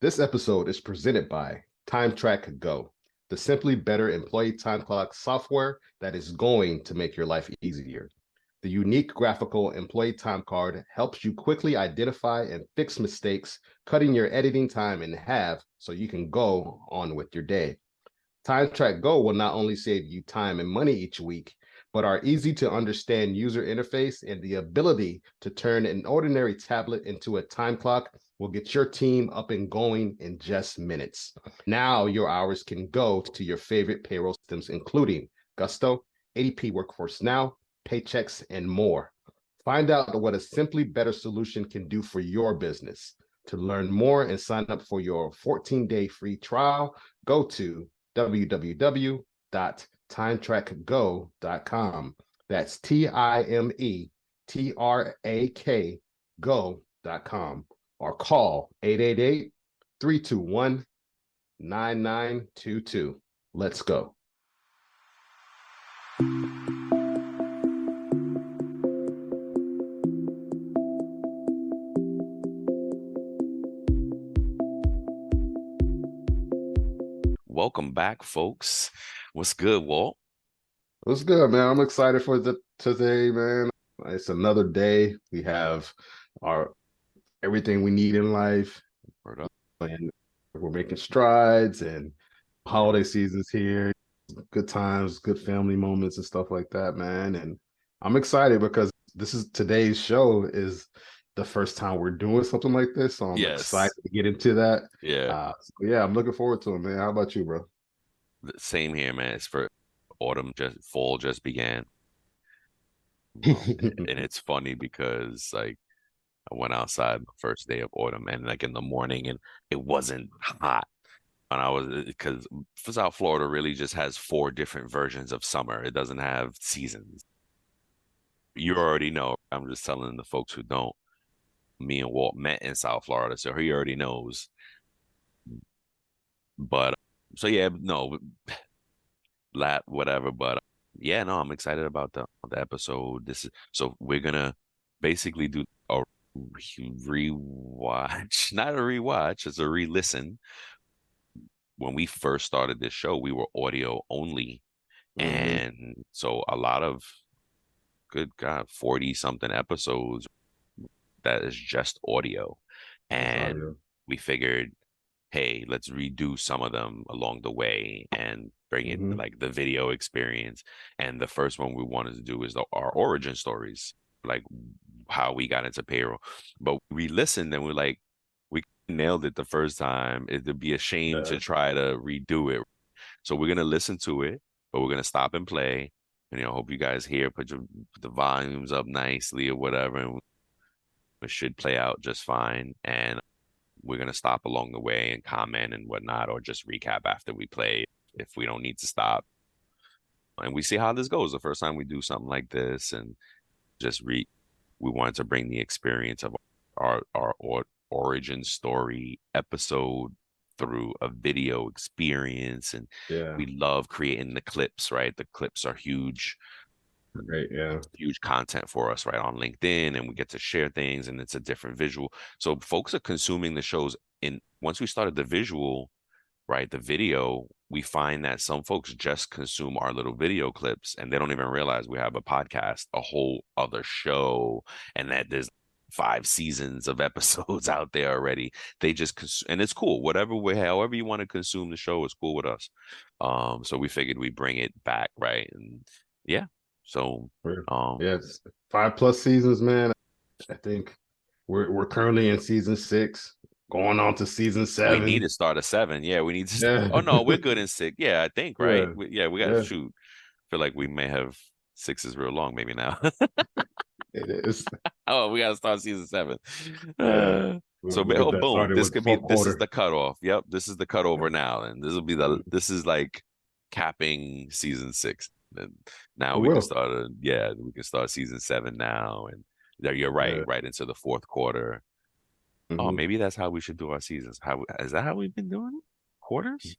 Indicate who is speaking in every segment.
Speaker 1: This episode is presented by TimeTrack Go, the simply better employee time clock software that is going to make your life easier. The unique graphical employee time card helps you quickly identify and fix mistakes, cutting your editing time in half so you can go on with your day. TimeTrack Go will not only save you time and money each week, but our easy to understand user interface and the ability to turn an ordinary tablet into a time clock will get your team up and going in just minutes. Now your hours can go to your favorite payroll systems, including Gusto, ADP Workforce Now, Paychecks, and more. Find out what a simply better solution can do for your business. To learn more and sign up for your 14-day free trial, go to www.timetrackgo.com. That's TIMETRAK go.com or call 888-321-9922. Let's go.
Speaker 2: Welcome back, folks. What's good, Walt?
Speaker 1: What's good, man? I'm excited for today, man. It's another day. We have our everything we need in life, and we're making strides. And holiday season's here. Good times, good family moments, and stuff like that, man. And I'm excited because today's show is the first time we're doing something like this, so I'm excited to get into that.
Speaker 2: Yeah,
Speaker 1: I'm looking forward to it, man. How about you, bro?
Speaker 2: same here, man. It's for fall just began, and it's funny because like I went outside the first day of autumn, and like in the morning, and it wasn't hot. And I was because South Florida really just has four different versions of summer. It doesn't have seasons. You already know. I'm just telling the folks who don't. Me and Walt met in South Florida, so he already knows. But so yeah, no, whatever. But yeah, no, I'm excited about the episode. So we're gonna basically do a rewatch, not a rewatch, it's a re-listen. When we first started this show, we were audio only, and so a lot of good God, 40 something episodes that is just audio, and we figured, hey, let's redo some of them along the way and bring in like the video experience. And the first one we wanted to do is our origin stories, like how we got into payroll. But we listened and we're like, we nailed it the first time. It'd be a shame to try to redo it. So we're gonna listen to it, but we're gonna stop and play. And hope you guys hear, put the volumes up nicely or whatever, and it should play out just fine. And we're going to stop along the way and comment and whatnot, or just recap after we play if we don't need to stop. And we see how this goes. The first time we do something like this, and just we wanted to bring the experience of our origin story episode through a video experience. And we love creating the clips, right? The clips are huge.
Speaker 1: Right, yeah.
Speaker 2: Huge content for us, right, on LinkedIn, and we get to share things, and it's a different visual. So folks are consuming the shows once we started the visual, right, the video, we find that some folks just consume our little video clips and they don't even realize we have a podcast, a whole other show, and that there's 5 seasons of episodes out there already. They just and it's cool. However you want to consume the show is cool with us. So we figured we bring it back, right? And yeah. So
Speaker 1: it's 5+ seasons, man. I think we're currently in season 6, going on to season 7.
Speaker 2: We need to start a 7. Yeah, we need to. Oh no, we're good in 6. Yeah, I think, right? We got to shoot. Feel like we may have 6 is real long, maybe now.
Speaker 1: It is.
Speaker 2: Oh, we got to start season 7. So boom, this is the cutoff. Yep, this is the cutover now, and this is like capping season 6. And now we can start we can start season 7 now, and you're right, right into the fourth quarter. Oh, maybe that's how we should do our seasons. How is that how we've been doing it? Quarters?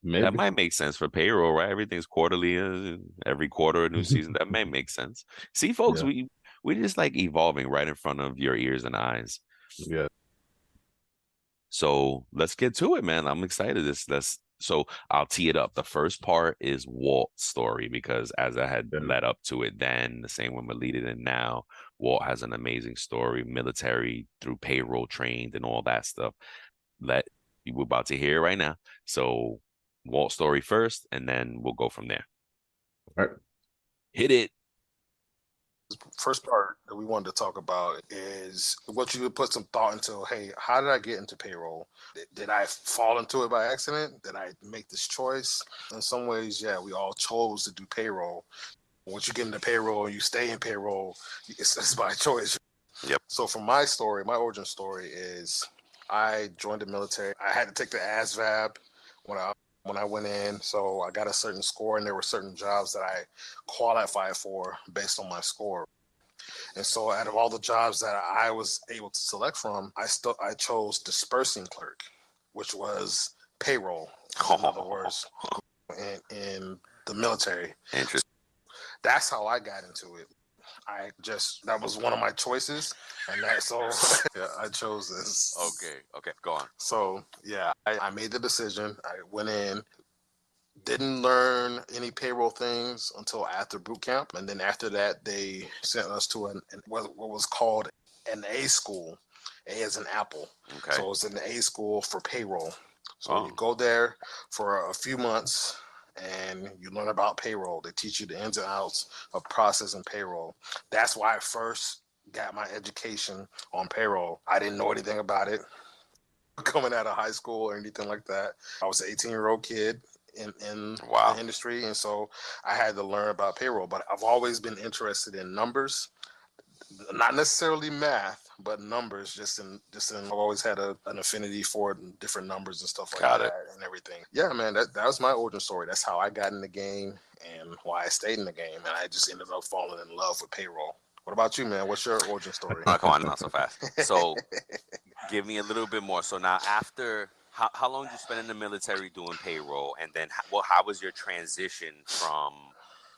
Speaker 1: Maybe.
Speaker 2: That might make sense for payroll, right? Everything's quarterly, every quarter a new season. That may make sense. See, folks, we just like evolving right in front of your ears and eyes.
Speaker 1: Yeah.
Speaker 2: So let's get to it, man. I'm excited. So I'll tee it up. The first part is Walt's story because as I had
Speaker 1: Yeah.
Speaker 2: led up to it, then the same one we're leading in now, Walt has an amazing story, military through payroll trained and all that stuff. We're about to hear it right now. So Walt's story first, and then we'll go from there.
Speaker 1: All right.
Speaker 2: Hit it.
Speaker 3: First part that we wanted to talk about is what you would put some thought into. Hey, how did I get into payroll? Did I fall into it by accident? Did I make this choice? In some ways, yeah, we all chose to do payroll. Once you get into payroll and you stay in payroll, it's by choice.
Speaker 2: Yep.
Speaker 3: So for my story, my origin story is I joined the military. I had to take the ASVAB when I went in. So I got a certain score, and there were certain jobs that I qualified for based on my score. And so out of all the jobs that I was able to select from, I chose dispersing clerk, which was payroll, in other words, in the military.
Speaker 2: Interesting.
Speaker 3: That's how I got into it. That was one of my choices, and yeah, I chose this.
Speaker 2: Okay, go on.
Speaker 3: So yeah, I made the decision. I went in, didn't learn any payroll things until after boot camp, and then after that, they sent us to what was called an A school. A as an apple.
Speaker 2: Okay.
Speaker 3: So it was an A school for payroll. So you go there for a few months and you learn about payroll. They teach you the ins and outs of processing payroll. That's why I first got my education on payroll. I didn't know anything about it coming out of high school or anything like that. I was an 18-year-old kid in the industry, and so I had to learn about payroll. But I've always been interested in numbers, not necessarily math, but numbers. I've always had an affinity for different numbers and stuff like that and everything. Yeah, man, that was my origin story. That's how I got in the game and why I stayed in the game, and I just ended up falling in love with payroll. What about you, man? What's your origin story?
Speaker 2: Come on, not so fast. So give me a little bit more. So now after, how long did you spend in the military doing payroll? And then how was your transition from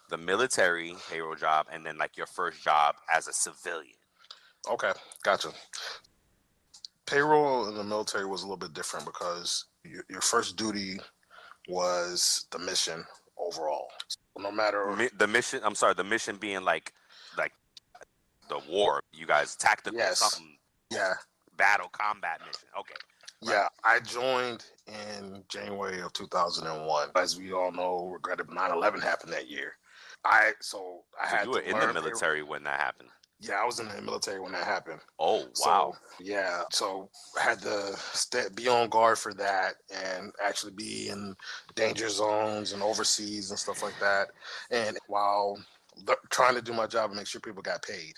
Speaker 2: the military payroll job and then like your first job as a civilian?
Speaker 3: Okay, gotcha. Payroll in the military was a little bit different because your first duty was the mission overall. So no matter
Speaker 2: the mission, I'm sorry, the mission being like the war, you guys tactical something.
Speaker 3: Yeah.
Speaker 2: Battle combat mission. Okay.
Speaker 3: Right. Yeah, I joined in January of 2001. As we all know, regrettably 9/11 happened that year. So
Speaker 2: you were in the military when that happened?
Speaker 3: Yeah, I was in the military when that happened.
Speaker 2: Oh, wow.
Speaker 3: So, yeah, so I had to be on guard for that and actually be in danger zones and overseas and stuff like that. And while trying to do my job and make sure people got paid.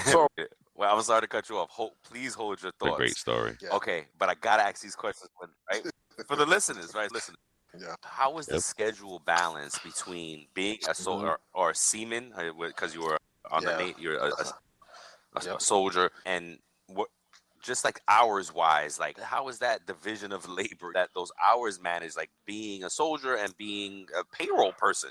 Speaker 3: So,
Speaker 2: well, I'm sorry to cut you off. Please hold your thoughts.
Speaker 1: A great story.
Speaker 3: Yeah.
Speaker 2: Okay, but I gotta ask these questions, right? For the listeners, right? Listen.
Speaker 3: Yeah.
Speaker 2: How was the schedule balance between being a soldier or a seaman, because you were on the Navy, you're a soldier, and what, just like hours wise, like how is that division of labor, that those hours managed, like being a soldier and being a payroll person?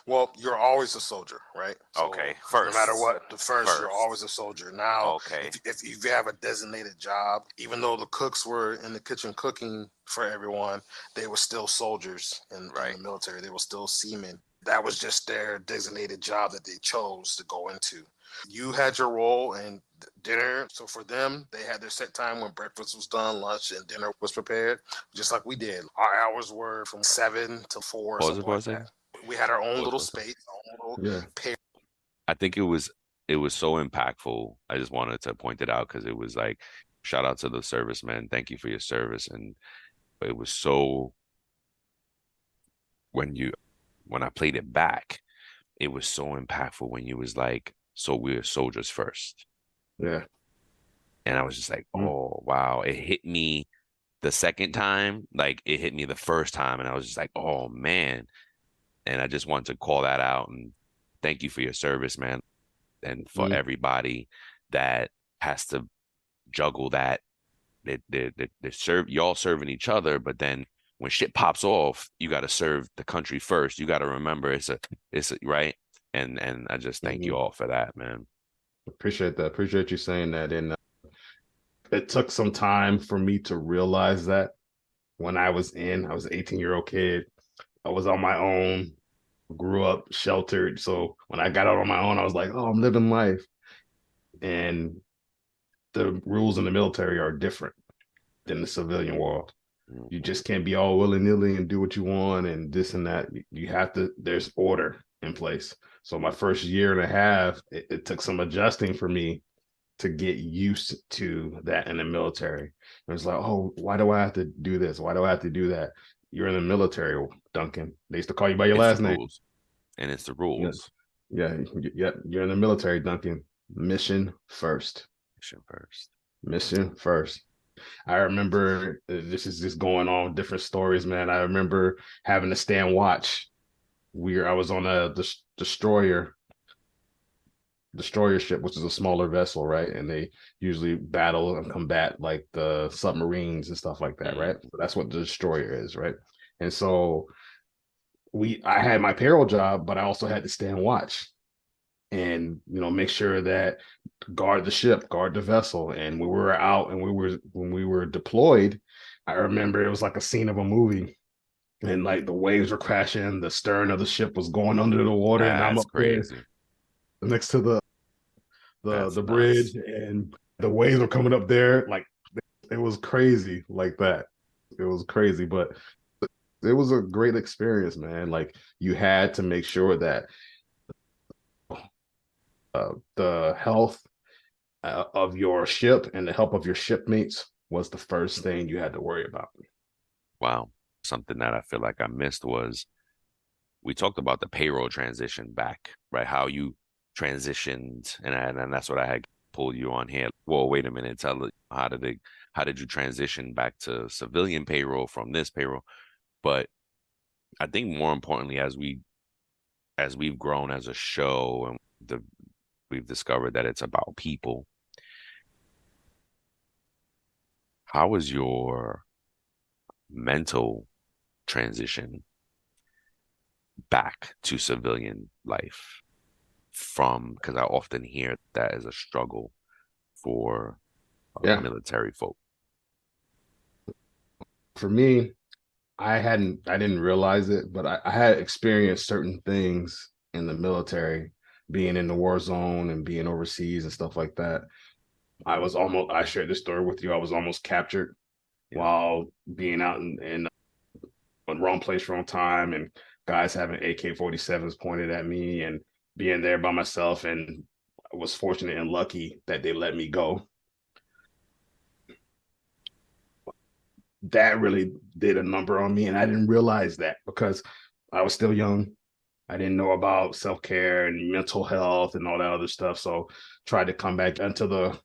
Speaker 3: Well, you're always a soldier, right? So
Speaker 2: okay, first.
Speaker 3: No matter what, first you're always a soldier. Now,
Speaker 2: okay,
Speaker 3: if you have a designated job, even though the cooks were in the kitchen cooking for everyone, they were still soldiers in the military. They were still seamen. That was just their designated job that they chose to go into. You had your role and dinner. So for them, they had their set time when breakfast was done, lunch and dinner was prepared, just like we did. Our hours were from 7 to 4. Something like that. We had our own little space, our own little pair.
Speaker 2: I think it was so impactful. I just wanted to point it out because it was like, shout out to the servicemen. Thank you for your service. And it was so, when I played it back, it was so impactful when you was like, so we're soldiers first.
Speaker 1: Yeah.
Speaker 2: And I was just like, oh, wow. It hit me the second time, like it hit me the first time. And I was just like, oh, man. And I just wanted to call that out and thank you for your service, man. And for everybody that has to juggle that, y'all serving each other, but then when shit pops off, you got to serve the country first. You got to remember it's a right. And I just thank you all for that, man.
Speaker 1: Appreciate that. Appreciate you saying that. And It took some time for me to realize that when I was an 18-year-old kid. I was on my own, grew up sheltered. So when I got out on my own, I was like, oh, I'm living life. And the rules in the military are different than the civilian world. You just can't be all willy-nilly and do what you want and this and that. You have to, there's order in place. So my first year and a half, it took some adjusting for me to get used to that in the military. It was like, oh, why do I have to do this? Why do I have to do that? You're in the military, Duncan. They used to call you by your last name.
Speaker 2: Rules. And it's the rules.
Speaker 1: Yeah, you're in the military, Duncan. Mission first.
Speaker 2: Mission first.
Speaker 1: Mission first. I remember this is just going on different stories, man. I remember having to stand watch. I was on a destroyer ship, which is a smaller vessel, right? And they usually battle and combat like the submarines and stuff like that, right? So that's what the destroyer is, right? And so I had my payroll job, but I also had to stand watch and make sure that guard the ship, guard the vessel. And when we were out and when we were deployed, I remember it was like a scene of a movie. And like the waves were crashing, the stern of the ship was going under the water, and I'm up crazy there next to the bridge, and the waves were coming up there. Like it was crazy like that. It was crazy, but it was a great experience, man. Like you had to make sure that the health of your ship and the help of your shipmates was the first thing you had to worry about.
Speaker 2: Wow. Something that I feel like I missed was we talked about the payroll transition back, right? How you transitioned, and that's what I had pulled you on here. Well, wait a minute. How did you transition back to civilian payroll from this payroll? But I think more importantly, as we've grown as a show and we've discovered that it's about people. How was your mental transition back to civilian life because I often hear that as a struggle for military folk?
Speaker 1: For me, I didn't realize it, but I had experienced certain things in the military, being in the war zone and being overseas and stuff like that. I shared this story with you. I was almost captured while being out in wrong place, wrong time, and guys having AK-47s pointed at me and being there by myself. And I was fortunate and lucky that they let me go. That really did a number on me. And I didn't realize that because I was still young. I didn't know about self-care and mental health and all that other stuff. So tried to come back into the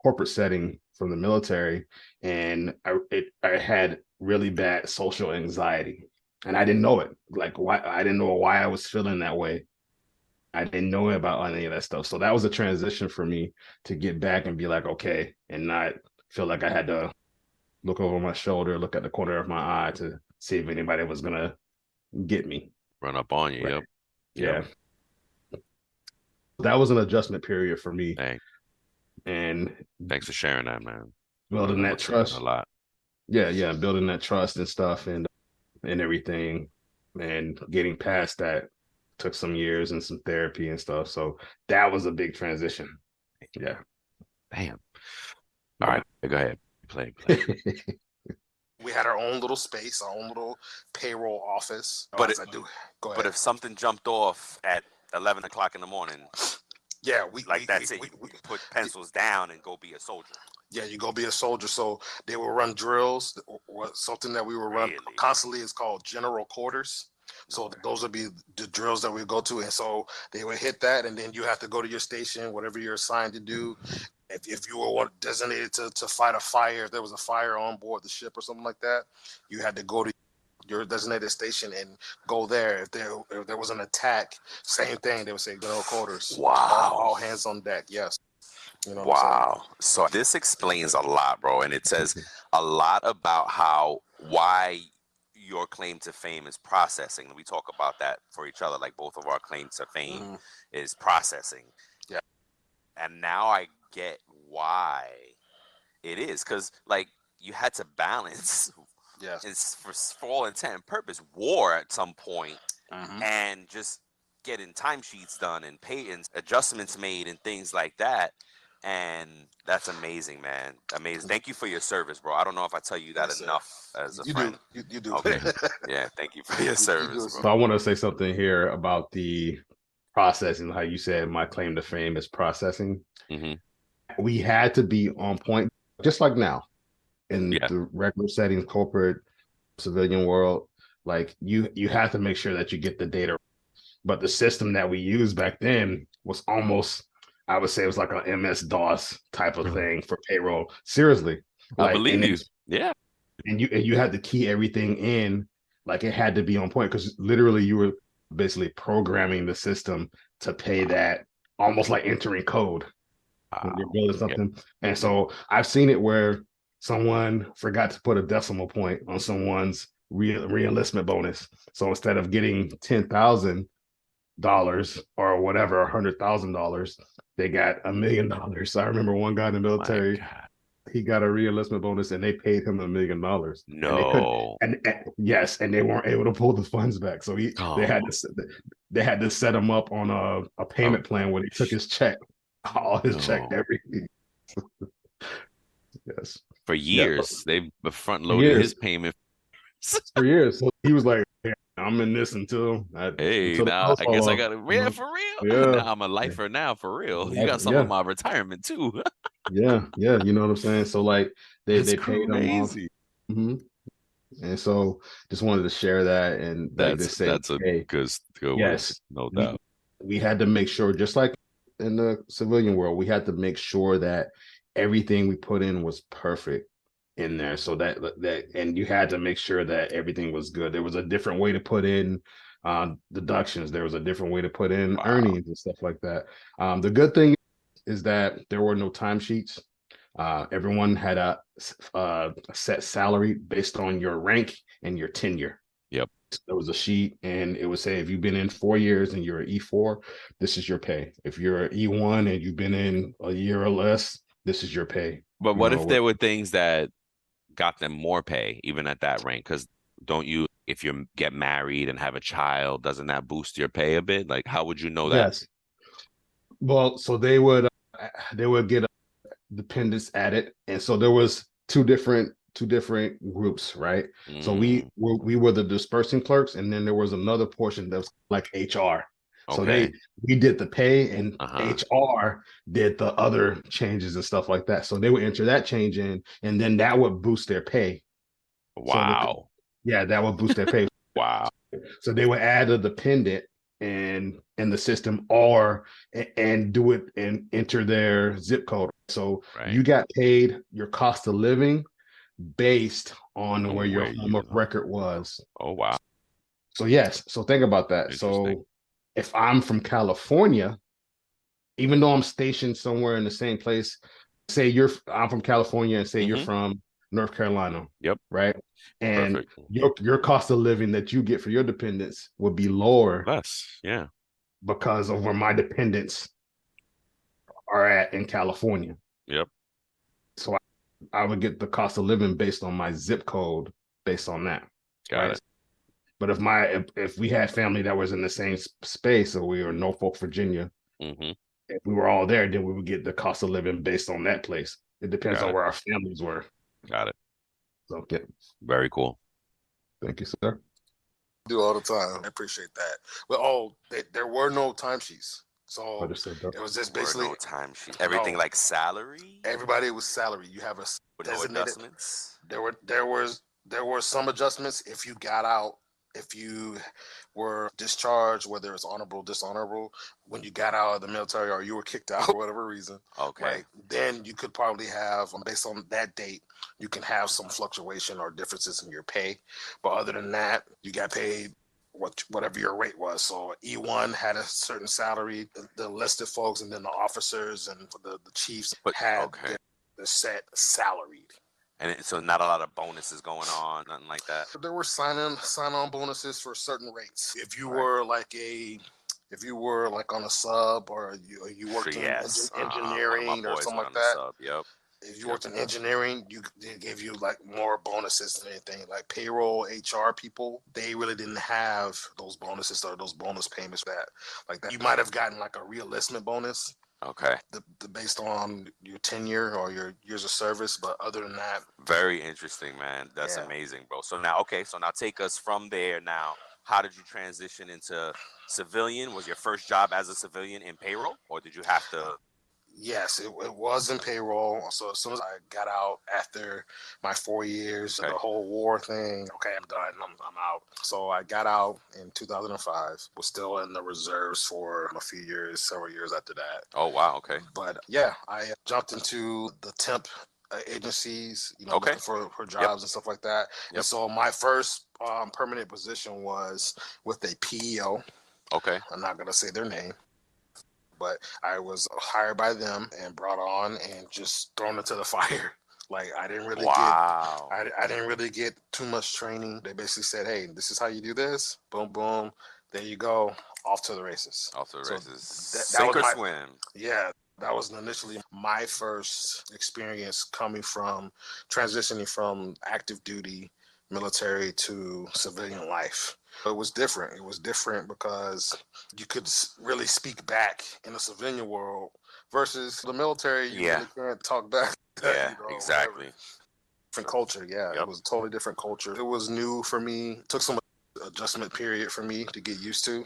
Speaker 1: corporate setting from the military. And I had really bad social anxiety. And I didn't know it. Like why I didn't know why I was feeling that way. I didn't know about any of that stuff. So that was a transition for me to get back and be like, okay, and not feel like I had to look over my shoulder, look at the corner of my eye to see if anybody was gonna get me.
Speaker 2: Run up on you. Right.
Speaker 1: Yep. Yeah. That was an adjustment period for me.
Speaker 2: Dang.
Speaker 1: And
Speaker 2: thanks for sharing that, man.
Speaker 1: Building that trust.
Speaker 2: A lot.
Speaker 1: Yeah. Building that trust and stuff and everything. And getting past that took some years and some therapy and stuff. So that was a big transition. Yeah.
Speaker 2: Damn. All right. Go ahead. Play.
Speaker 3: We had our own little space, our own little payroll office.
Speaker 4: But
Speaker 3: Go ahead.
Speaker 4: But if something jumped off at 11 o'clock in the morning, that's it. You put pencils down and go be a soldier.
Speaker 3: Yeah, you go be a soldier. So they will run drills. Something that we will run constantly is called general quarters. So those would be the drills that we go to. And so they would hit that, and then you have to go to your station, whatever you're assigned to do. If you were designated to fight a fire, if there was a fire on board the ship or something like that, you had to go to your designated station and go there. If there was an attack, same thing. They would say general quarters.
Speaker 4: Wow.
Speaker 3: All hands on deck. Yes.
Speaker 4: You know wow. So this explains a lot, bro. And it says a lot about why your claim to fame is processing. We talk about that for each other. Like both of our claims to fame is processing.
Speaker 3: Yeah.
Speaker 4: And now I get why It is because like you had to balance.
Speaker 3: Yes.
Speaker 4: It's for all intent and purpose war at some point,
Speaker 3: Mhm.
Speaker 4: and just getting timesheets done and pay and adjustments made and things like that. And that's amazing, man. Amazing. Thank you for your service, bro. I don't know if I tell you that
Speaker 3: Yes, sir.
Speaker 4: enough as a
Speaker 3: You
Speaker 4: friend.
Speaker 3: do. You do.
Speaker 4: Okay. Yeah, thank you for your service,
Speaker 3: do.
Speaker 4: bro.
Speaker 1: So I want to say something here about the processing, how you said my claim to fame is processing.
Speaker 2: Hmm.
Speaker 1: We had to be on point, just like now in
Speaker 2: Yeah.
Speaker 1: the regular setting, corporate, civilian world. Like you have to make sure that you get the data. But the system that we used back then was almost, I would say, it was like an MS DOS type of thing for payroll. Seriously,
Speaker 2: I
Speaker 1: like,
Speaker 2: believe you. Yeah.
Speaker 1: and you had to key everything in, like it had to be on point because literally you were basically programming the system to pay that, almost like entering code when you're building
Speaker 2: Yeah.
Speaker 1: something. And so I've seen it where someone forgot to put a decimal point on someone's re-enlistment bonus. So instead of getting $10,000 or whatever, $100,000, they got $1,000,000. So I remember one guy in the
Speaker 2: My
Speaker 1: military,
Speaker 2: God.
Speaker 1: he got a re-enlistment bonus and they paid him $1,000,000. And they couldn't,
Speaker 2: No.
Speaker 1: and yes, and they weren't able to pull the funds back. So they had
Speaker 2: Oh,
Speaker 1: to set him up on a payment plan where he took his check, all his check
Speaker 2: no.
Speaker 1: every week. Yes.
Speaker 2: For
Speaker 1: Yeah.
Speaker 2: years, they've front
Speaker 1: For
Speaker 2: loaded his
Speaker 1: years.
Speaker 2: payment.
Speaker 1: For years. So he was like, "Yeah, I'm in this until
Speaker 2: Hey,
Speaker 1: the
Speaker 2: now
Speaker 1: wheels
Speaker 2: I
Speaker 1: fall
Speaker 2: guess I
Speaker 1: off."
Speaker 2: got it.
Speaker 1: You
Speaker 2: Yeah,
Speaker 1: know?
Speaker 2: for real.
Speaker 1: Yeah.
Speaker 2: Now I'm a
Speaker 1: Yeah.
Speaker 2: lifer now, for real. You
Speaker 1: Like,
Speaker 2: got some of
Speaker 1: yeah.
Speaker 2: my retirement too.
Speaker 1: Yeah. Yeah. You know what I'm saying? So like
Speaker 2: That's
Speaker 1: they paid him off.
Speaker 2: crazy.
Speaker 1: Mhm. And so just wanted to share that and like they say,
Speaker 2: That's a
Speaker 1: hey,
Speaker 2: good one,
Speaker 1: yes,
Speaker 2: no
Speaker 1: we
Speaker 2: doubt.
Speaker 1: we had to make sure, just like in the civilian world, we had to make sure that everything we put in was perfect in there. So that and you had to make sure that everything was good. There was a different way to put in deductions. There was a different way to put in
Speaker 2: Wow.
Speaker 1: earnings and stuff like that. The good thing is that there were no timesheets. Everyone had a set salary based on your rank and your tenure.
Speaker 2: Yep.
Speaker 1: There was a sheet, and it would say if you've been in 4 years and you're an E4, this is your pay. If you're an E1 and you've been in a year or less, this is your pay.
Speaker 2: But
Speaker 1: You
Speaker 2: what
Speaker 1: know
Speaker 2: if
Speaker 1: what?
Speaker 2: there were things that got them more pay, even at that rank? Because don't you, if you get married and have a child, doesn't that boost your pay a bit? Like, how would you know that?
Speaker 1: Yes. Well, so they would get dependents added, and so there was two different groups, right? So
Speaker 2: Mm,
Speaker 1: we were the dispersing clerks, and then there was another portion that was like HR. So
Speaker 2: okay.
Speaker 1: we did the pay, and
Speaker 2: Uh-huh.
Speaker 1: HR did the other changes and stuff like that. So they would enter that change in, and then that would boost their pay. So
Speaker 2: Wow.
Speaker 1: yeah, that would boost their pay.
Speaker 2: Wow.
Speaker 1: So they would add a dependent and in the system or and do it and enter their zip code. So
Speaker 2: Right.
Speaker 1: you got paid your cost of living based on where
Speaker 2: On
Speaker 1: your
Speaker 2: where
Speaker 1: home
Speaker 2: you
Speaker 1: of record was.
Speaker 2: Oh, wow.
Speaker 1: So yes, so think about that.
Speaker 2: Interesting.
Speaker 1: So if I'm from California, even though I'm stationed somewhere in the same place, say I'm from California and say you're
Speaker 2: Mm-hmm.
Speaker 1: from North Carolina,
Speaker 2: Yep.
Speaker 1: right? And
Speaker 2: Perfect.
Speaker 1: your cost of living that you get for your dependents would be lower
Speaker 2: Less. Yeah.
Speaker 1: because of where my dependents are at in California.
Speaker 2: Yep.
Speaker 1: So I would get the cost of living based on my zip code based on that.
Speaker 2: Got
Speaker 1: Right.
Speaker 2: it.
Speaker 1: But if we had family that was in the same space, or we were in Norfolk, Virginia,
Speaker 2: Mm-hmm.
Speaker 1: if we were all there, then we would get the cost of living based on that place. It depends
Speaker 2: Got
Speaker 1: on
Speaker 2: it.
Speaker 1: where our families were.
Speaker 2: Got it.
Speaker 1: So yeah,
Speaker 2: Very cool.
Speaker 1: thank you, sir.
Speaker 3: Do all the time. I appreciate that. But there were no timesheets, so
Speaker 1: Understood.
Speaker 3: it was just
Speaker 4: There were
Speaker 3: basically
Speaker 4: no timesheets. Everything
Speaker 3: no.
Speaker 4: like salary
Speaker 3: Everybody was salary. You have a
Speaker 4: with no
Speaker 3: designated.
Speaker 4: adjustments.
Speaker 3: There were some adjustments if you got out, if you were discharged, whether it's honorable, dishonorable, when you got out of the military or you were kicked out for whatever reason,
Speaker 4: Okay.
Speaker 3: right? Then you could probably have, based on that date, you can have some fluctuation or differences in your pay. But other than that, you got paid whatever your rate was. So E1 had a certain salary, the enlisted folks, and then the officers and the chiefs had
Speaker 4: Okay.
Speaker 3: the set salaried.
Speaker 4: And so not a lot of bonuses going on, nothing like that.
Speaker 3: There were sign-on bonuses for certain rates. If you
Speaker 4: Right.
Speaker 3: were like on a sub or you worked
Speaker 4: Yes.
Speaker 3: in
Speaker 4: One of my
Speaker 3: engineering or
Speaker 4: boys
Speaker 3: something
Speaker 4: went
Speaker 3: like
Speaker 4: on the
Speaker 3: that,
Speaker 4: sub. Yep.
Speaker 3: If you worked in engineering, they give you like more bonuses than anything. Like payroll, HR people, they really didn't have those bonuses or those bonus payments that you might have gotten like a reenlistment bonus.
Speaker 4: Okay.
Speaker 3: Based on your tenure or your years of service, but other than that,
Speaker 4: very interesting, man. That's amazing, bro. So now take us from there. Now, how did you transition into civilian? Was your first job as a civilian in payroll, or did you have to?
Speaker 3: Yes, it was in payroll. So as soon as I got out after my 4 years, the whole war thing, okay, I'm done. I'm out. So I got out in 2005. Was still in the reserves for a few years, several years after that.
Speaker 4: Oh, wow. Okay.
Speaker 3: But yeah, I jumped into the temp agencies, looking for jobs and stuff like that. And so my first permanent position was with a PEO.
Speaker 4: Okay.
Speaker 3: I'm not going to say their name. But I was hired by them and brought on and just thrown into the fire. Like I didn't really I didn't really get too much training. They basically said, "Hey, this is how you do this. Boom, boom. There you go. Off to the races."
Speaker 4: Off to the races.
Speaker 3: Sink or
Speaker 4: swim.
Speaker 3: Yeah, that was initially my first experience coming from transitioning from active duty military to civilian life. It was different. It was different because you could really speak back in the civilian world versus the military. You really can't talk back.
Speaker 4: Yeah, exactly.
Speaker 3: Whatever. Different culture. Yeah, it was a totally different culture. It was new for me. It took some adjustment period for me to get used to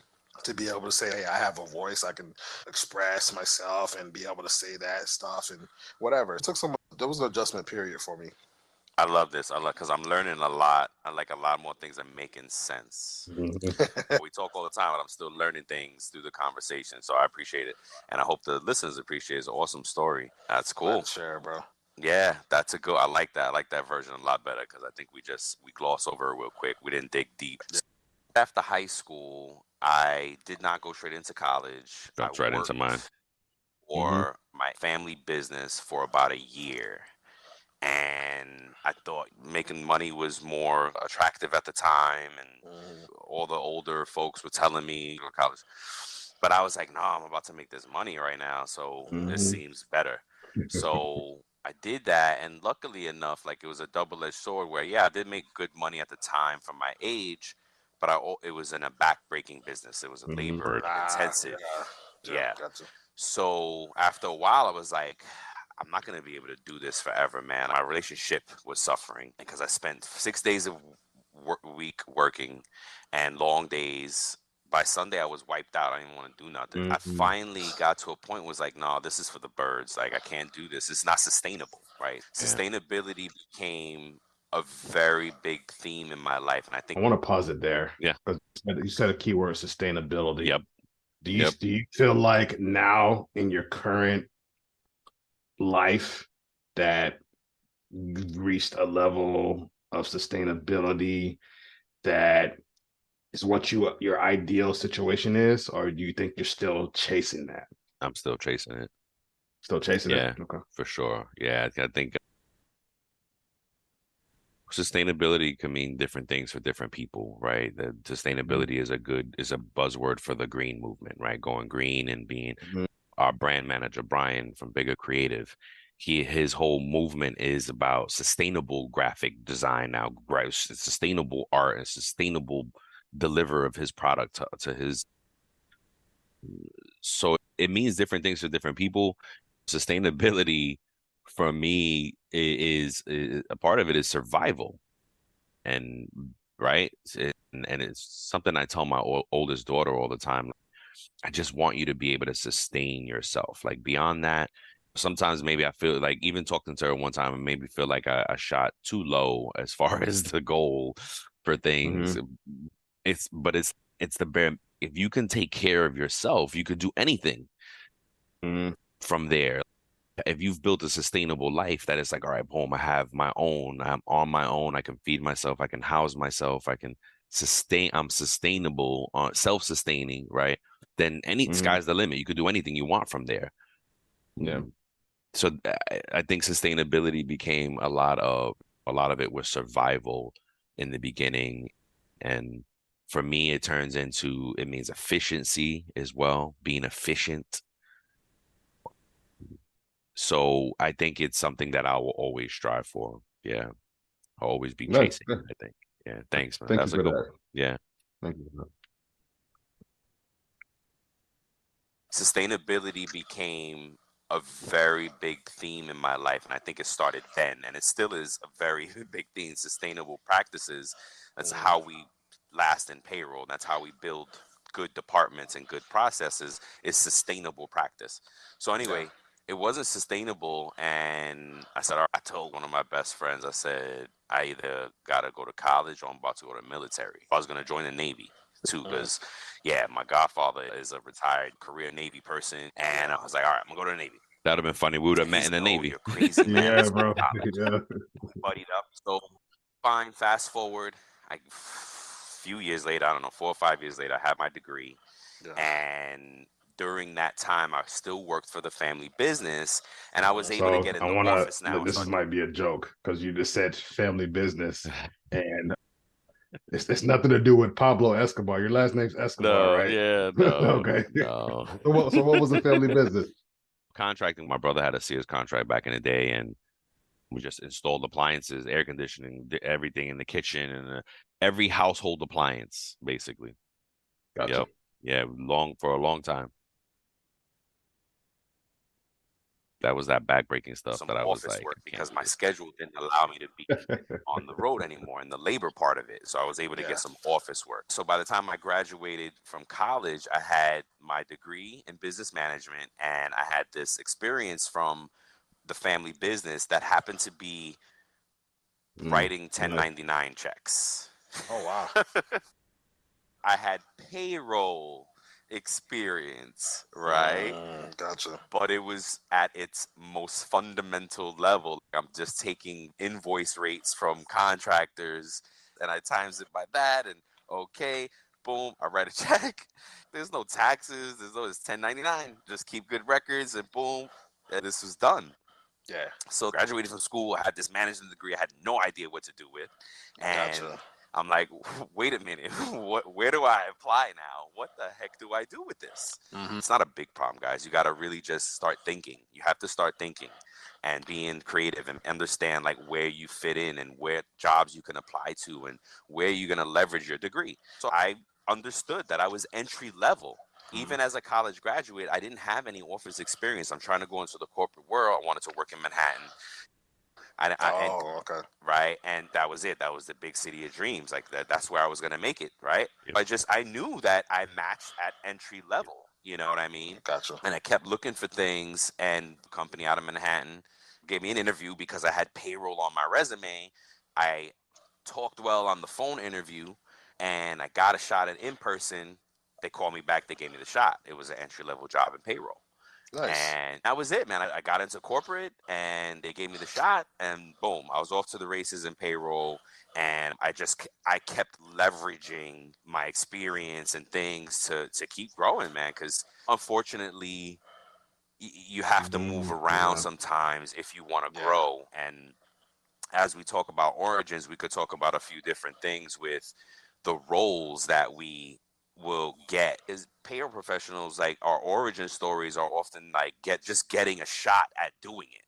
Speaker 3: be able to say, hey, I have a voice. I can express myself and be able to say that stuff and whatever. There was an adjustment period for me.
Speaker 4: I love this. Because I'm learning a lot. I like a lot more things are making sense. We talk all the time, but I'm still learning things through the conversation. So I appreciate it. And I hope the listeners appreciate it. It's an awesome story. That's cool.
Speaker 3: Sure, bro.
Speaker 4: Yeah, that's a good. I like that. I like that version a lot better because I think we gloss over it real quick. We didn't dig deep. After high school, I did not go straight into college.
Speaker 2: Jumped right into mine.
Speaker 4: For my family business for about a year. And I thought making money was more attractive at the time, and all the older folks were telling me go to college. But I was like, no, I'm about to make this money right now, so this seems better. So I did that, and luckily enough, like it was a double-edged sword where, I did make good money at the time for my age, but it was in a back-breaking business. It was a labor intensive.
Speaker 3: Gotcha.
Speaker 4: So after a while, I was like, I'm not going to be able to do this forever, man. My relationship was suffering because I spent 6 days a week working and long days. By Sunday, I was wiped out. I didn't want to do nothing. I finally got to a point where it was like, no, this is for the birds. Like, I can't do this. It's not sustainable, right? Yeah. Sustainability became a very big theme in my life. And I think
Speaker 1: I want to pause it there.
Speaker 2: Yeah.
Speaker 1: You said a key word, sustainability.
Speaker 2: Yep.
Speaker 1: Do you feel like now in your current life that you've reached a level of sustainability that is what your ideal situation is, or do you think you're still chasing that?
Speaker 2: I'm still chasing it.
Speaker 1: Still chasing it?
Speaker 2: Yeah, okay. For sure. Yeah, I think sustainability can mean different things for different people, right? The sustainability is a buzzword for the green movement, right? Going green and being our brand manager, Brian from Bigger Creative. His whole movement is about sustainable graphic design now, right? Sustainable art and sustainable deliver of his product to his. So it means different things for different people. Sustainability for me is a part of it is survival, and right, and it's something I tell my oldest daughter all the time. I just want you to be able to sustain yourself. Like beyond that, sometimes maybe I feel like even talking to her one time, I maybe feel like I shot too low as far as the goal for things. It's the bare. If you can take care of yourself, you could do anything from there. If you've built a sustainable life that is like, all right, boom, I have my own, I'm on my own, I can feed myself, I can house myself, I can I'm sustainable, self-sustaining, right? Then sky's the limit. You could do anything you want from there.
Speaker 1: Yeah.
Speaker 2: So I think sustainability became a lot of it was survival in the beginning. And for me, it means efficiency as well, being efficient. So I think it's something that I will always strive for. Yeah. I'll always be
Speaker 1: Nice.
Speaker 2: chasing, I think. Yeah. Thanks, man.
Speaker 1: Thank you
Speaker 2: That's a
Speaker 1: for
Speaker 2: good
Speaker 1: that.
Speaker 2: one. Yeah.
Speaker 1: Thank you.
Speaker 4: Sustainability became a very big theme in my life, and I think it started then, and it still is a very big theme. Sustainable practices, that's how we last in payroll. That's how we build good departments and good processes, is sustainable practice. So anyway, it wasn't sustainable, and I said, all right, I told one of my best friends, I said, I either gotta go to college or I'm about to go to the military. I was gonna join the Navy too, because my godfather is a retired career Navy person, and I was like, all right, I'm gonna go to the Navy.
Speaker 2: That'd have been funny. We would have met
Speaker 4: He's,
Speaker 2: in the
Speaker 4: no,
Speaker 2: Navy.
Speaker 4: you're crazy, man.
Speaker 1: Yeah, bro. Yeah.
Speaker 4: Buddied up. So fine, fast forward, a few years later, I don't know, 4 or 5 years later, I had my degree. And during that time, I still worked for the family business, and I was able to get in the office now.
Speaker 1: This might be a joke because you just said family business, and it's nothing to do with Pablo Escobar. Your last name's Escobar,
Speaker 2: No,
Speaker 1: right?
Speaker 2: yeah, no.
Speaker 1: Okay.
Speaker 2: No.
Speaker 1: So what was the family business?
Speaker 2: Contracting. My brother had a Sears contract back in the day, and we just installed appliances, air conditioning, everything in the kitchen, and every household appliance, basically.
Speaker 1: Gotcha.
Speaker 2: Yep. Yeah, for a long time. That was that backbreaking stuff
Speaker 4: Some
Speaker 2: that I was
Speaker 4: office
Speaker 2: like,
Speaker 4: work
Speaker 2: I can't
Speaker 4: because
Speaker 2: do
Speaker 4: my
Speaker 2: this.
Speaker 4: schedule didn't allow me to be on the road anymore in the labor part of it. So I was able to get some office work. So by the time I graduated from college, I had my degree in business management, and I had this experience from the family business that happened to be writing 1099 checks.
Speaker 3: Oh, wow.
Speaker 4: I had payroll experience, right?
Speaker 3: Gotcha.
Speaker 4: But it was at its most fundamental level. I'm just taking invoice rates from contractors, and I times it by that, and okay, boom, I write a check. There's no taxes, it's 1099. Just keep good records, and boom, and this was done.
Speaker 3: Yeah.
Speaker 4: So graduated from school, I had this management degree I had no idea what to do with. And
Speaker 3: Gotcha.
Speaker 4: I'm like, wait a minute, where do I apply now? What the heck do I do with this? It's not a big problem, guys. You got to really just start thinking. You have to start thinking and being creative and understand like where you fit in and where jobs you can apply to and where you're going to leverage your degree. So I understood that I was entry level. Even as a college graduate, I didn't have any office experience. I'm trying to go into the corporate world. I wanted to work in Manhattan.
Speaker 3: Okay.
Speaker 4: Right, and that was it. That was the big city of dreams. Like that's where I was gonna make it. Right.
Speaker 2: Yep.
Speaker 4: I knew that I matched at entry level. You know what I mean?
Speaker 3: Gotcha.
Speaker 4: And I kept looking for things, and the company out of Manhattan gave me an interview because I had payroll on my resume. I talked well on the phone interview, and I got a shot at in person. They called me back. They gave me the shot. It was an entry level job in payroll.
Speaker 3: Nice.
Speaker 4: And that was it, man. I got into corporate, and they gave me the shot, and boom, I was off to the races in payroll. And I kept leveraging my experience and things to keep growing, man. Because unfortunately, you have to move around sometimes if you want to grow. And as we talk about origins, we could talk about a few different things with the roles that we will get. Is payroll professionals, like our origin stories are often like getting a shot at doing it.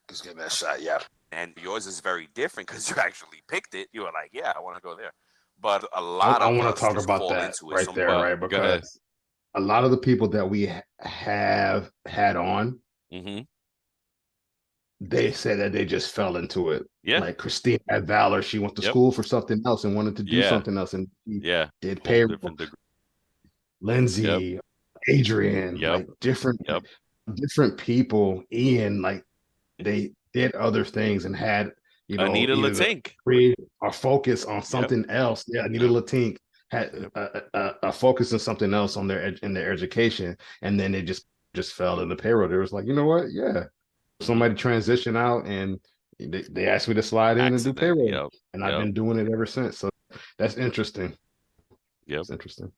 Speaker 3: Just getting that shot, yeah.
Speaker 4: And yours is very different because you actually picked it. You were like, yeah, I want to go there. But a lot
Speaker 1: I
Speaker 4: of
Speaker 1: want
Speaker 4: us
Speaker 1: to talk
Speaker 4: just
Speaker 1: about
Speaker 4: fall
Speaker 1: that
Speaker 4: into it.
Speaker 1: right there, right?
Speaker 2: Go ahead.
Speaker 1: Because a lot of the people that we have had on, they say that they just fell into it.
Speaker 2: Yeah.
Speaker 1: Like Christine had Valor, she went to school for something else and wanted to do something else, and she did payroll. Lindsay, Adrian, like different people. Ian, like they did other things and had
Speaker 2: Anita
Speaker 1: either
Speaker 2: Latink
Speaker 1: or focus on something else. Yeah, Anita Latink had a focus on something else on their education, and then they just fell in the payroll. They was like, you know what? Yeah, somebody transition out, and they asked me to slide in and do payroll, and I've been doing it ever since. So that's interesting. It's interesting.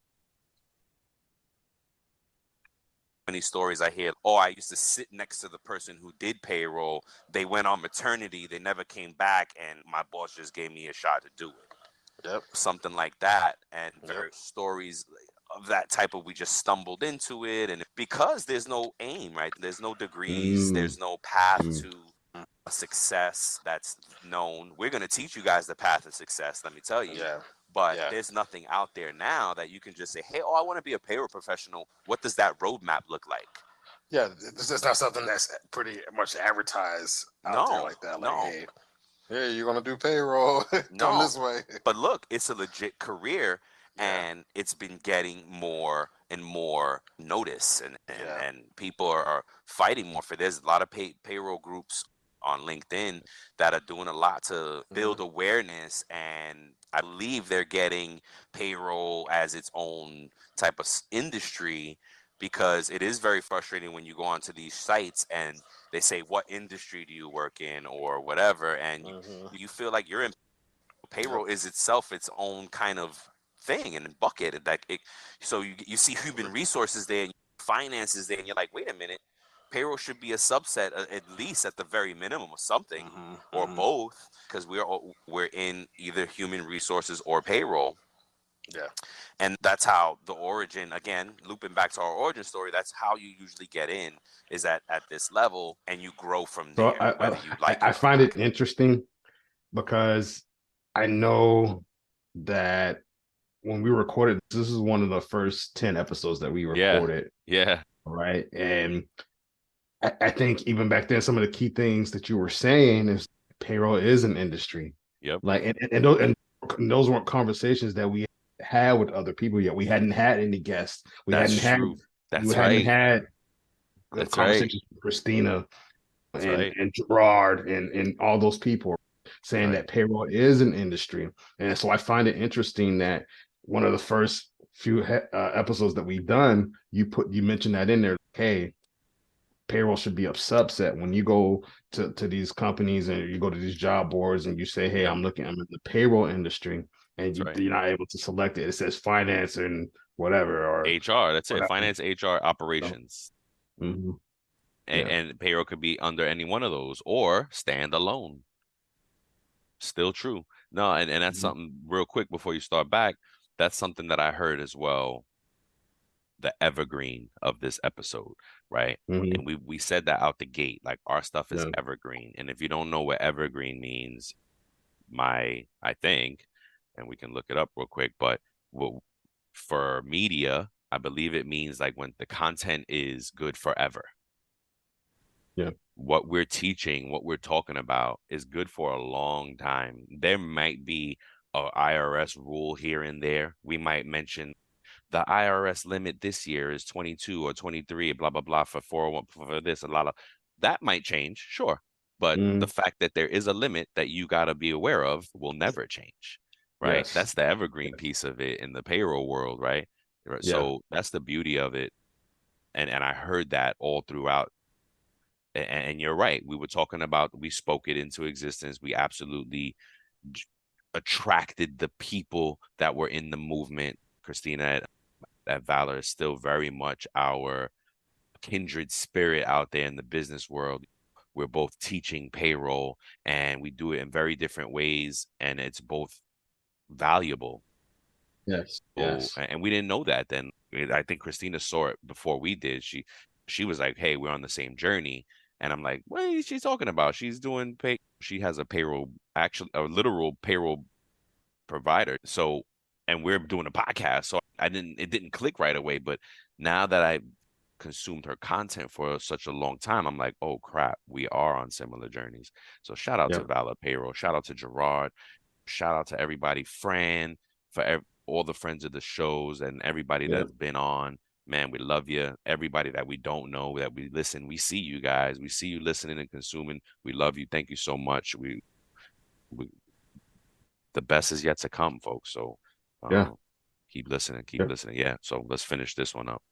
Speaker 4: Many stories I hear, I used to sit next to the person who did payroll. They went on maternity, they never came back, and my boss just gave me a shot to do it. Something like that. And there are stories of that type of, we just stumbled into it, and because there's no aim, right? There's no degrees, there's no path to a success that's known. We're going to teach you guys the path of success, let me tell you.
Speaker 3: Yeah.
Speaker 4: But there's nothing out there now that you can just say, hey, I want to be a payroll professional. What does that roadmap look like?
Speaker 3: Yeah, it's not something that's pretty much advertised out there like that. Like, hey, you're gonna do payroll. Come this way.
Speaker 4: But look, it's a legit career, and it's been getting more and more notice, and people are fighting more for this. A lot of payroll groups on LinkedIn that are doing a lot to build awareness, and I believe they're getting payroll as its own type of industry, because it is very frustrating when you go onto these sites and they say, what industry do you work in or whatever, and you feel like you're in payroll is itself its own kind of thing and bucket. So you see human resources there and finances there, and you're like, wait a minute, payroll should be a subset, at least at the very minimum, of something, or both, because we're in either human resources or payroll.
Speaker 3: Yeah.
Speaker 4: And that's how the origin, again, looping back to our origin story, that's how you usually get in, is at this level, and you grow from there, whether you like it
Speaker 1: I
Speaker 4: or
Speaker 1: find
Speaker 4: not.
Speaker 1: it interesting because I know that when we recorded, this is one of the first 10 episodes that we recorded.
Speaker 2: Yeah.
Speaker 1: Right. And I think even back then, some of the key things that you were saying is payroll is an industry.
Speaker 2: Yep.
Speaker 1: Like, and those weren't conversations that we had with other people yet. We hadn't had any guests.
Speaker 2: That's true. That's right.
Speaker 1: Hadn't had
Speaker 2: That's
Speaker 1: conversations with Christina
Speaker 2: right.
Speaker 1: and Gerard and all those people saying that payroll is an industry. And so I find it interesting that one of the first few episodes that we've done, you mentioned that in there. Hey, payroll should be a subset. When you go to these companies and you go to these job boards and you say, hey, I'm in the payroll industry, and you're not able to select it. It says finance and whatever, or
Speaker 2: HR. That's
Speaker 1: whatever.
Speaker 2: it. Finance, HR, operations. And payroll could be under any one of those or stand alone. Still true. No, and that's something real quick before you start back. That's something that I heard as well. The evergreen of this episode, right? And we said that out the gate, like our stuff is evergreen. And if you don't know what evergreen means, I think, and we can look it up real quick, but for media, I believe it means like when the content is good forever.
Speaker 1: Yeah.
Speaker 2: What we're teaching, what we're talking about is good for a long time. There might be a IRS rule here and there. We might mention the IRS limit this year is 22 or 23, blah, blah, blah, for 401, for this, a lot of that might change, sure. But the fact that there is a limit that you got to be aware of will never change, right?
Speaker 1: Yes.
Speaker 2: That's the evergreen piece of it in the payroll world, right? So that's the beauty of it. And I heard that all throughout. And you're right. We were talking about, we spoke it into existence. We absolutely attracted the people that were in the movement. Christina at Valor is still very much our kindred spirit out there in the business world. We're both teaching payroll, and we do it in very different ways, and it's both valuable.
Speaker 1: Yes.
Speaker 2: And we didn't know that then. I think Christina saw it before we did. She was like, hey, we're on the same journey. And I'm like, what is she talking about? She's doing pay. She has a payroll, actually a literal payroll provider. So, and we're doing a podcast. So it didn't click right away. But now that I consumed her content for such a long time, I'm like, oh crap, we are on similar journeys. So shout out to Valor Payroll. Shout out to Gerard. Shout out to everybody, Fran, for all the friends of the shows and everybody that's been on. Man, we love you. Everybody that we don't know, that we listen, we see you guys. We see you listening and consuming. We love you. Thank you so much. We the best is yet to come, folks. So keep listening, listening. Yeah. So let's finish this one up.